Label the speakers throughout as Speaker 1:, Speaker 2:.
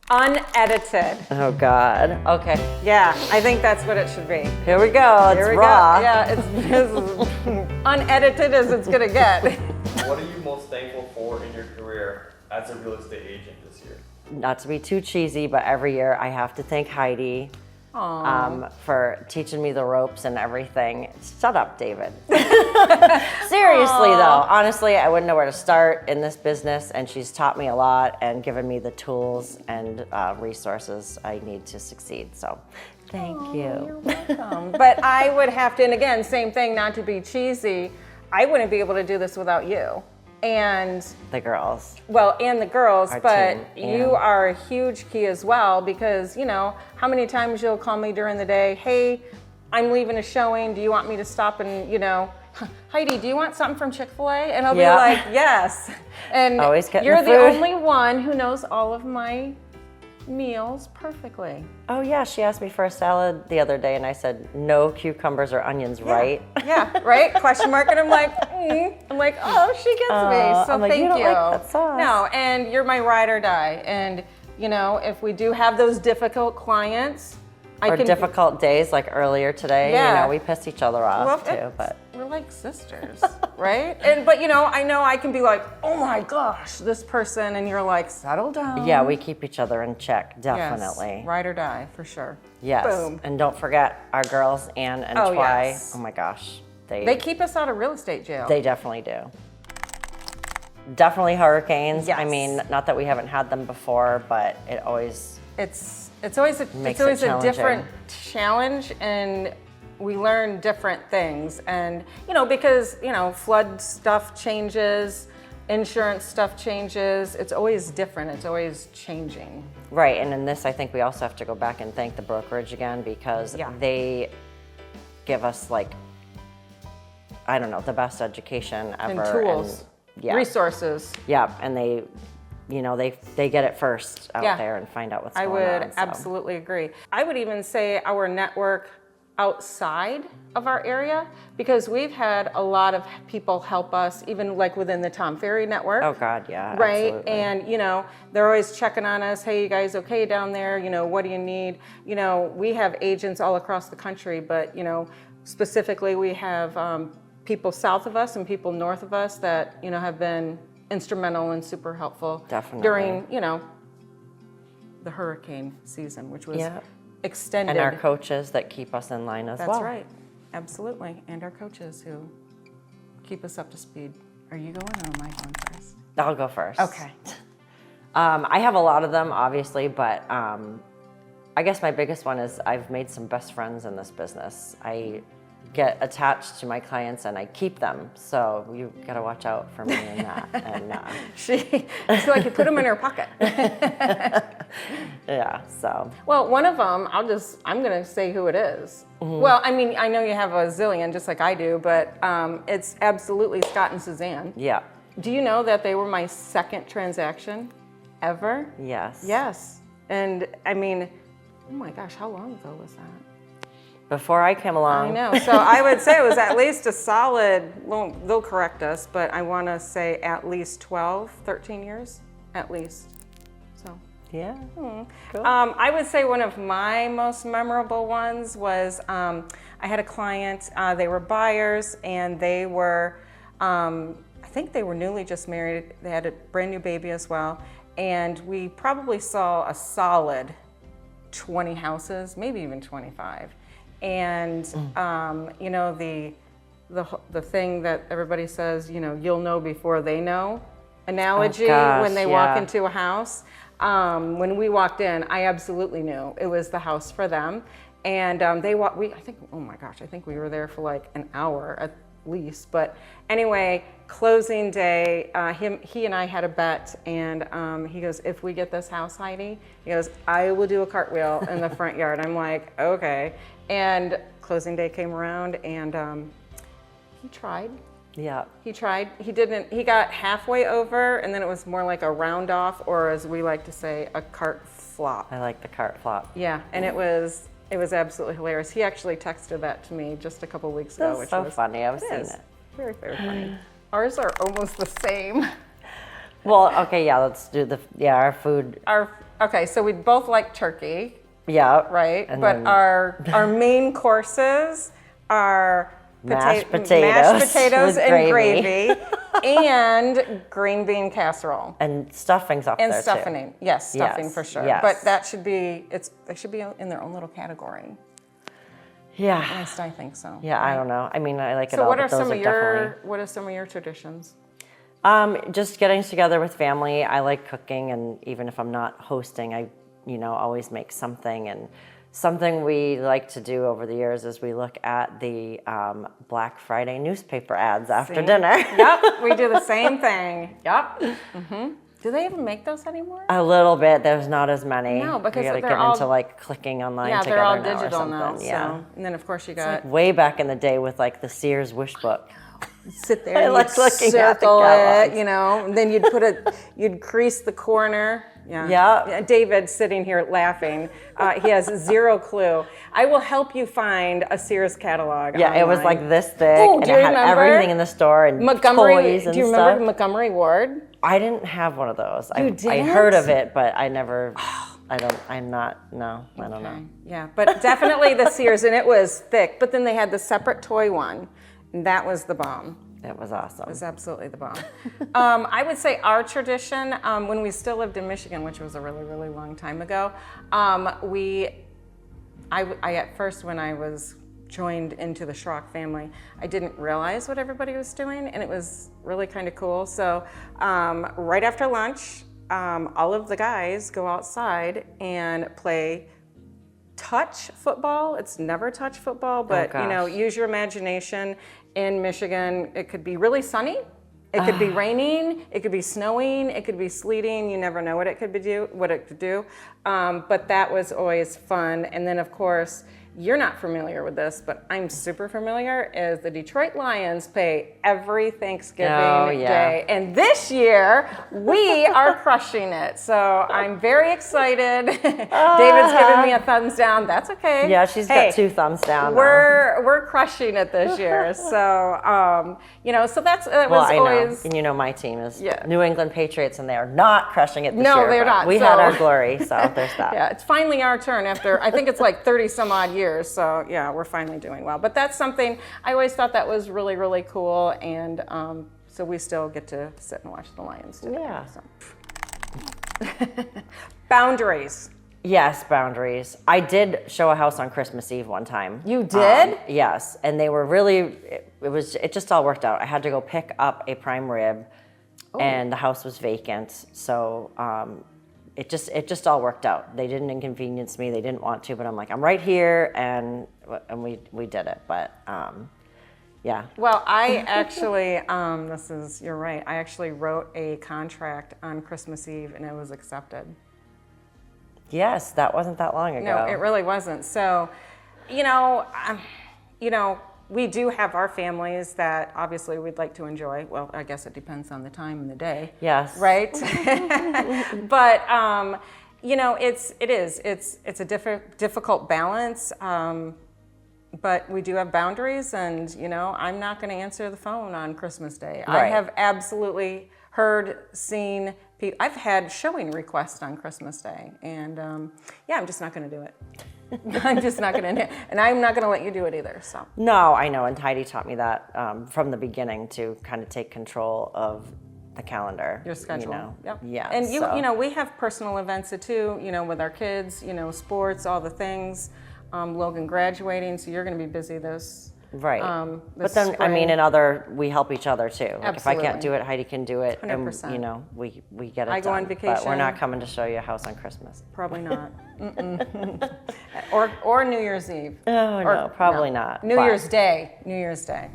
Speaker 1: Unedited.
Speaker 2: Oh God. Okay.
Speaker 1: Yeah, I think that's what it should be.
Speaker 2: Here we go. It's raw.
Speaker 1: Yeah, it's as unedited as it's gonna get.
Speaker 3: What are you most thankful for in your career as a real estate agent this year?
Speaker 2: Not to be too cheesy, but every year I have to thank Heidi for teaching me the ropes and everything. Shut up, David. Seriously though, honestly, I wouldn't know where to start in this business, and she's taught me a lot and given me the tools and resources I need to succeed. So thank you.
Speaker 1: You're welcome. But I would have to, and again, same thing, not to be cheesy, I wouldn't be able to do this without you. And
Speaker 2: the girls.
Speaker 1: Well, and the girls,
Speaker 2: Our
Speaker 1: but
Speaker 2: team,
Speaker 1: you are a huge key as well, because, you know, how many times you'll call me during the day, hey, I'm leaving a showing, do you want me to stop and, you know, Heidi, do you want something from Chick-fil-A? And I'll be like, yes. And
Speaker 2: always
Speaker 1: you're
Speaker 2: the
Speaker 1: the only one who knows all of my meals perfectly.
Speaker 2: Oh yeah, she asked me for a salad the other day and I said, no cucumbers or onions, right?
Speaker 1: Yeah, right? Question mark, and I'm like, I'm like, oh, she gets me, so
Speaker 2: I'm like,
Speaker 1: thank
Speaker 2: you.
Speaker 1: you.
Speaker 2: Don't like that sauce.
Speaker 1: No, and you're my ride or die. And, you know, if we do have those difficult clients,
Speaker 2: difficult days like earlier today, you know, we piss each other off too, but.
Speaker 1: We're like sisters, right? But you know I can be like, oh my gosh, this person, and you're like, settle down.
Speaker 2: Yeah, we keep each other in check, definitely.
Speaker 1: Yes, ride or die, for sure.
Speaker 2: Yes,
Speaker 1: Boom.
Speaker 2: And don't forget our girls, Ann and
Speaker 1: Oh,
Speaker 2: Twy.
Speaker 1: yes.
Speaker 2: Oh my gosh.
Speaker 1: They keep us out of real estate jail.
Speaker 2: They definitely do. Definitely hurricanes.
Speaker 1: Yes.
Speaker 2: I mean, not that we haven't had them before, but it always
Speaker 1: It's always a different challenge, and we learn different things. And you know, because you know, flood stuff changes, insurance stuff changes. It's always different. It's always changing.
Speaker 2: Right, and in this, I think we also have to go back and thank the brokerage again, because they give us, like, I don't know, the best education ever.
Speaker 1: And tools, resources.
Speaker 2: Yeah, and they, you know, they get it first out there and find out what's going on.
Speaker 1: I would absolutely agree. I would even say our network outside of our area, because we've had a lot of people help us, even like within the Tom Ferry network.
Speaker 2: Oh God, yeah,
Speaker 1: right.
Speaker 2: Absolutely.
Speaker 1: And you know, they're always checking on us. Hey, you guys okay down there? You know, what do you need? You know, we have agents all across the country, but you know, specifically we have people south of us and people north of us that, you know, have been instrumental and super helpful.
Speaker 2: Definitely.
Speaker 1: During, you know, the hurricane season, which was extended.
Speaker 2: And our coaches that keep us in line as well.
Speaker 1: That's right, absolutely. And our coaches who keep us up to speed. Are you going or am I going first?
Speaker 2: I'll go first.
Speaker 1: Okay.
Speaker 2: I have a lot of them, obviously, but I guess my biggest one is I've made some best friends in this business. I get attached to my clients and I keep them, so you gotta watch out for me in that. And
Speaker 1: she's like, you put them in her pocket.
Speaker 2: Yeah, so.
Speaker 1: Well, one of them, I'm gonna say who it is. Mm-hmm. Well, I mean, I know you have a zillion, just like I do, but it's absolutely Scott and Suzanne.
Speaker 2: Yeah.
Speaker 1: Do you know that they were my second transaction ever?
Speaker 2: Yes.
Speaker 1: Yes. And I mean, oh my gosh, how long ago was that?
Speaker 2: Before I came along.
Speaker 1: I know, so I would say it was at least a solid, well, they'll correct us, but I wanna say at least 12, 13 years, at least, so.
Speaker 2: Yeah, cool.
Speaker 1: I would say one of my most memorable ones was, I had a client, they were buyers, and they were, I think they were newly just married, they had a brand new baby as well, and we probably saw a solid 20 houses, maybe even 25. And you know, the thing that everybody says, you know, you'll know before they know analogy, when they walk into a house. When we walked in, I absolutely knew it was the house for them. And I think, oh my gosh, I think we were there for like an hour at least. But anyway, closing day, he and I had a bet, and he goes, if we get this house, Heidi, he goes, I will do a cartwheel in the front yard. I'm like, okay. And closing day came around, and he tried.
Speaker 2: Yeah.
Speaker 1: He tried. He didn't. He got halfway over, and then it was more like a round off, or as we like to say, a cart flop.
Speaker 2: I like the cart flop.
Speaker 1: Yeah, and it was absolutely hilarious. He actually texted that to me just a couple weeks ago,
Speaker 2: which was so funny. I've seen it.
Speaker 1: Very, very funny. Ours are almost the same.
Speaker 2: Well, okay, yeah, let's do our food.
Speaker 1: okay, so we both like turkey,
Speaker 2: Yeah.
Speaker 1: right?
Speaker 2: And
Speaker 1: But
Speaker 2: then
Speaker 1: our main courses are
Speaker 2: Mashed
Speaker 1: mashed
Speaker 2: potatoes
Speaker 1: potatoes
Speaker 2: with
Speaker 1: and
Speaker 2: gravy.
Speaker 1: gravy and green bean casserole.
Speaker 2: and stuffing's up
Speaker 1: And
Speaker 2: there
Speaker 1: stuffing, yes, stuffing
Speaker 2: Yes,
Speaker 1: for sure.
Speaker 2: yes.
Speaker 1: But that should be, they should be in their own little category.
Speaker 2: too. Yeah.
Speaker 1: At least I think so.
Speaker 2: Yeah, I don't know. I mean, I like it
Speaker 1: So
Speaker 2: all,
Speaker 1: what
Speaker 2: but
Speaker 1: are
Speaker 2: those
Speaker 1: some
Speaker 2: are
Speaker 1: of
Speaker 2: definitely...
Speaker 1: what are some of your traditions?
Speaker 2: Just getting together with family. I like cooking, and even if I'm not hosting, I, always make something. And something we like to do over the years is we look at the Black Friday newspaper ads after
Speaker 1: See?
Speaker 2: dinner.
Speaker 1: Yep, we do the same thing. Yep. Do they even make those anymore?
Speaker 2: A little bit. There's not as many.
Speaker 1: No, because
Speaker 2: you gotta
Speaker 1: they're
Speaker 2: get
Speaker 1: all-
Speaker 2: into like clicking online
Speaker 1: Yeah,
Speaker 2: together
Speaker 1: they're all
Speaker 2: now or
Speaker 1: digital now.
Speaker 2: something. Yeah.
Speaker 1: So, and then of course you got
Speaker 2: Way back in the day with like the Sears wish book.
Speaker 1: sit there
Speaker 2: I
Speaker 1: and
Speaker 2: like
Speaker 1: you'd
Speaker 2: looking at the
Speaker 1: circle it,
Speaker 2: catalogs.
Speaker 1: and then you'd crease the corner. Yeah.
Speaker 2: Yeah.
Speaker 1: David's sitting here laughing. He has zero clue. I will help you find a Sears catalog.
Speaker 2: Yeah, it was
Speaker 1: online.
Speaker 2: like this thick,
Speaker 1: Oh,
Speaker 2: and
Speaker 1: do
Speaker 2: it
Speaker 1: you
Speaker 2: had
Speaker 1: remember
Speaker 2: everything in the store and toys and
Speaker 1: do you
Speaker 2: stuff.
Speaker 1: remember Montgomery Ward?
Speaker 2: I didn't have one of those. I
Speaker 1: didn't?
Speaker 2: heard of it, but I never. I don't know.
Speaker 1: Yeah, but definitely the Sears, and it was thick. But then they had the separate toy one, and that was the bomb.
Speaker 2: It was awesome.
Speaker 1: It was absolutely the bomb. I would say our tradition, when we still lived in Michigan, which was a really, really long time ago, I at first, when I was joined into the Schrock family, I didn't realize what everybody was doing, and it was really kind of cool. So right after lunch, all of the guys go outside and play touch football. It's never touch football, but
Speaker 2: gosh.
Speaker 1: use your imagination. In Michigan, it could be really sunny. It could be raining. It could be snowing. It could be sleeting. You never know what it could do. But that was always fun. And then, of course, you're not familiar with this, but I'm super familiar, is the Detroit Lions play every Thanksgiving day. And this year, we are crushing it. So I'm very excited. David's giving me a thumbs down. That's okay.
Speaker 2: Yeah, she's got 2 thumbs down.
Speaker 1: We're crushing it this year. So, so that was
Speaker 2: I
Speaker 1: always...
Speaker 2: know. And my team is
Speaker 1: Yeah.
Speaker 2: New England Patriots, and they are not crushing it this
Speaker 1: No,
Speaker 2: year.
Speaker 1: they're
Speaker 2: but
Speaker 1: not,
Speaker 2: We
Speaker 1: so-
Speaker 2: had our glory, so there's that.
Speaker 1: Yeah, it's finally our turn after, I think it's like 30 some odd years. So yeah, we're finally doing well. But that's something, I always thought that was really, really cool. And so we still get to sit and watch the Lions today.
Speaker 2: Yeah.
Speaker 1: So. Boundaries.
Speaker 2: Yes, boundaries. I did show a house on Christmas Eve one time.
Speaker 1: You did?
Speaker 2: Yes, and they were really. It just all worked out. I had to go pick up a prime rib, and the house was vacant. So it just all worked out. They didn't inconvenience me. They didn't want to, but I'm like, I'm right here, and we did it. But yeah.
Speaker 1: Well, I actually, you're right. I actually wrote a contract on Christmas Eve, and it was accepted.
Speaker 2: Yes, that wasn't that long ago.
Speaker 1: No, it really wasn't. So, we do have our families that obviously we'd like to enjoy. Well, I guess it depends on the time and the day.
Speaker 2: Yes.
Speaker 1: Right? But, it's a difficult balance. But we do have boundaries, and, I'm not going to answer the phone on Christmas Day. I
Speaker 2: Right.
Speaker 1: have absolutely seen people. I've had showing requests on Christmas Day, and I'm just not going to do it. I'm just not going to, and I'm not going to let you do it either. So.
Speaker 2: No, I know, and Heidi taught me that from the beginning to kind of take control of the calendar.
Speaker 1: Your schedule. Yep.
Speaker 2: Yeah.
Speaker 1: And
Speaker 2: so.
Speaker 1: we have personal events too. With our kids. Sports, all the things. Logan graduating, so you're going to be busy this.
Speaker 2: Right.
Speaker 1: This
Speaker 2: But then,
Speaker 1: spring.
Speaker 2: we help each other too. Like if I can't
Speaker 1: Absolutely.
Speaker 2: do it, Heidi can do it.
Speaker 1: 100%.
Speaker 2: And, we get it
Speaker 1: I
Speaker 2: done.
Speaker 1: go on
Speaker 2: But we're
Speaker 1: vacation.
Speaker 2: not coming to show you a house on Christmas.
Speaker 1: Probably not. or New Year's Eve.
Speaker 2: Oh, no, probably not.
Speaker 1: New
Speaker 2: but-
Speaker 1: Year's Day. New Year's Day.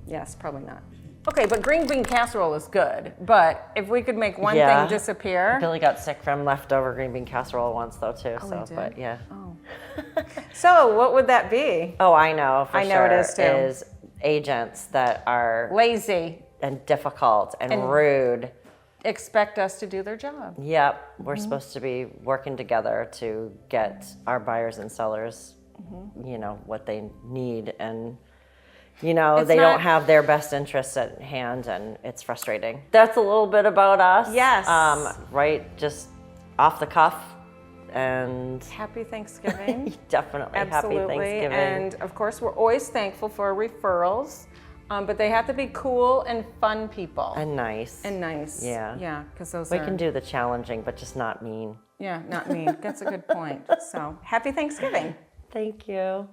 Speaker 1: Yes, probably not. Okay, but green bean casserole is good. But if we could make one
Speaker 2: Yeah.
Speaker 1: thing disappear.
Speaker 2: Billy got sick from leftover green bean casserole once though too.
Speaker 1: he
Speaker 2: So,
Speaker 1: did?
Speaker 2: but yeah.
Speaker 1: Oh. So what would that be?
Speaker 2: Oh, I know. For
Speaker 1: I know
Speaker 2: sure,
Speaker 1: it is, too.
Speaker 2: Is agents that are
Speaker 1: Lazy.
Speaker 2: and difficult and
Speaker 1: And-
Speaker 2: rude.
Speaker 1: Expect us to do their job.
Speaker 2: Yep, we're supposed to be working together to get our buyers and sellers, what they need, and they
Speaker 1: not-
Speaker 2: don't have their best interests at hand, and it's frustrating. That's a little bit about us.
Speaker 1: Yes.
Speaker 2: Right, just off the cuff. and
Speaker 1: Happy Thanksgiving.
Speaker 2: definitely
Speaker 1: Absolutely.
Speaker 2: happy Thanksgiving.
Speaker 1: And of course, we're always thankful for referrals, but they have to be cool and fun people.
Speaker 2: And nice.
Speaker 1: And nice.
Speaker 2: Yeah.
Speaker 1: Yeah, because those
Speaker 2: We
Speaker 1: are.
Speaker 2: can do the challenging, but just not mean.
Speaker 1: Yeah, not me. That's a good point. So, happy Thanksgiving.
Speaker 2: Thank you.